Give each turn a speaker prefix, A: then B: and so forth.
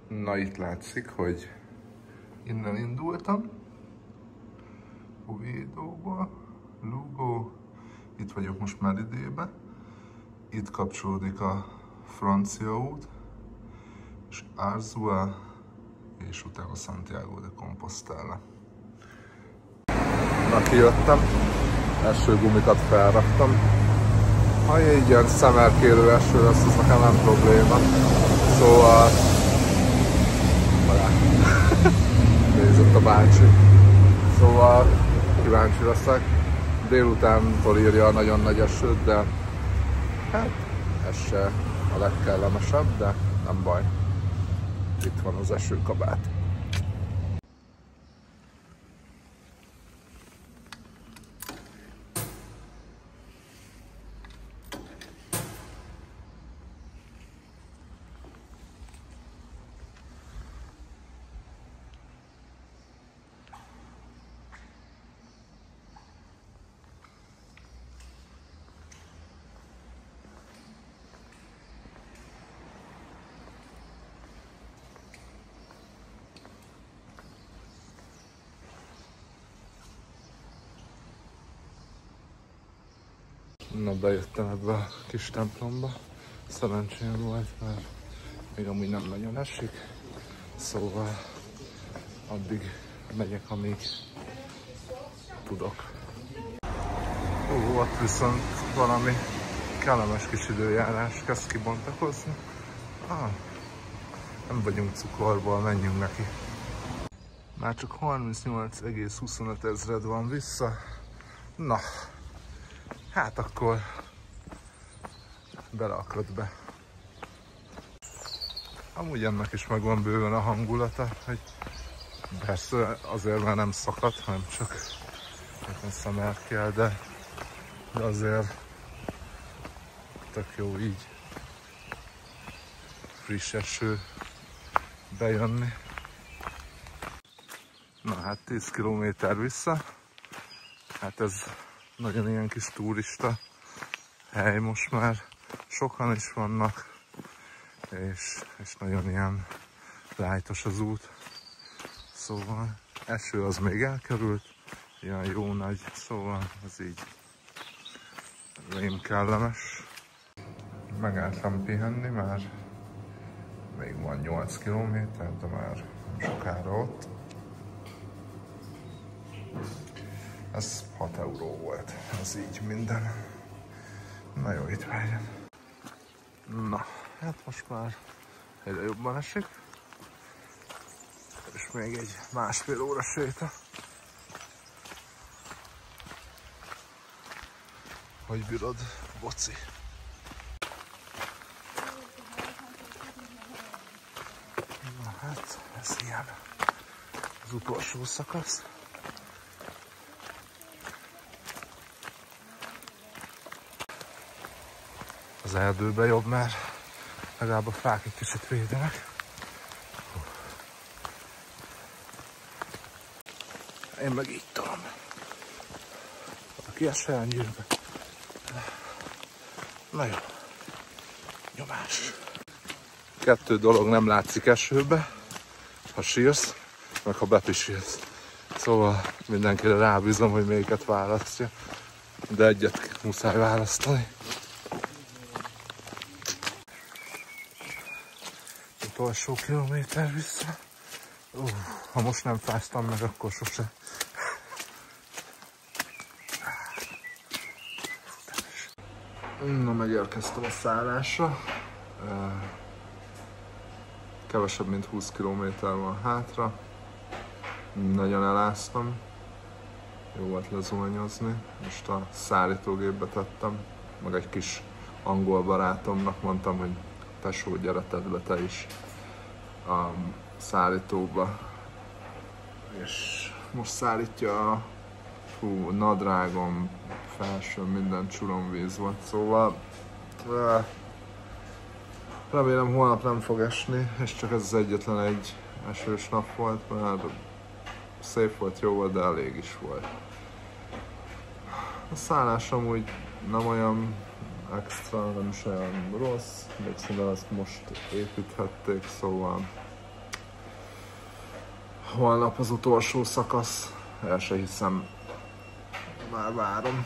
A: Na itt látszik, hogy innen indultam, Oviedo-ból, Lugo, itt vagyok most Melidébe, itt kapcsolódik a francia út, és Arzúa, és utána Santiago de Compostela. Na, kijöttem, első gumikat felraktam. Ha így ilyen szemerkélő eső lesz, az nekem nem probléma. Szóval... nézett a bácsi. Szóval kíváncsi leszek. Délutántól írja a nagyon nagy esőt, de hát ez se a legkellemesebb, de nem baj. Itt van az esőkabát. Na, bejöttem ebbe a kis templomba. Szerencsém volt, mert még amúgy nem nagyon esik. Szóval addig megyek, amíg tudok. Ott viszont valami kellemes kis időjárás kezd kibontakozni. Nem vagyunk cukorból, menjünk neki. Már csak 38,25 ezred van vissza. Na, hát akkor beleakad be. Amúgy ennek is megvan bőven a hangulata, hogy persze azért már nem szakad, hanem csak szemerkél, de azért tök jó így friss eső bejönni. Na hát 10 km vissza, hát ez nagyon ilyen kis turista hely most már, sokan is vannak, és nagyon ilyen lájtos az út. Szóval eső az még elkerült, ilyen jó nagy, szóval ez így rém kellemes. Megálltam pihenni, már még van 8 km, de már sokára ott. Ez 6 euró volt, ez így minden. Na jó, itt várjon. Na, hát most már egyre jobban esik. És még egy másfél óra séta. Hogy bírod, boci? Na hát, ez ilyen az utolsó szakasz. Az erdőben jobb, mert legalább a fák egy kicsit védenek. Én meg így tudom. Aki esel gyűrbe. Na jó. Nyomás. 2 dolog nem látszik esőbe. Ha sírsz, meg ha bepisülsz. Szóval mindenkire rábízom, hogy melyiket választja. De egyet muszáj választani. Utolsó kilométer vissza. Ha most nem fáztam meg, akkor sose. Na, megérkeztem a szállásra. Kevesebb mint 20 km van hátra. Nagyon eláztam. Jó volt lezuhanyozni. Most a szállítógépbe tettem. Meg egy kis angol barátomnak mondtam, hogy tesó, gyere, tedd be te is a szállítóba. És most szállítja a nadrágom, felső, minden csuromvíz volt, szóval remélem holnap nem fog esni, és csak ez az egyetlen egy esős nap volt, mert szép volt, jó volt, de elég is volt. A szállás amúgy nem olyan extra, nem is olyan rossz, még szerintem ezt most építhették, szóval Holnap az utolsó szakasz, el se hiszem, már várom.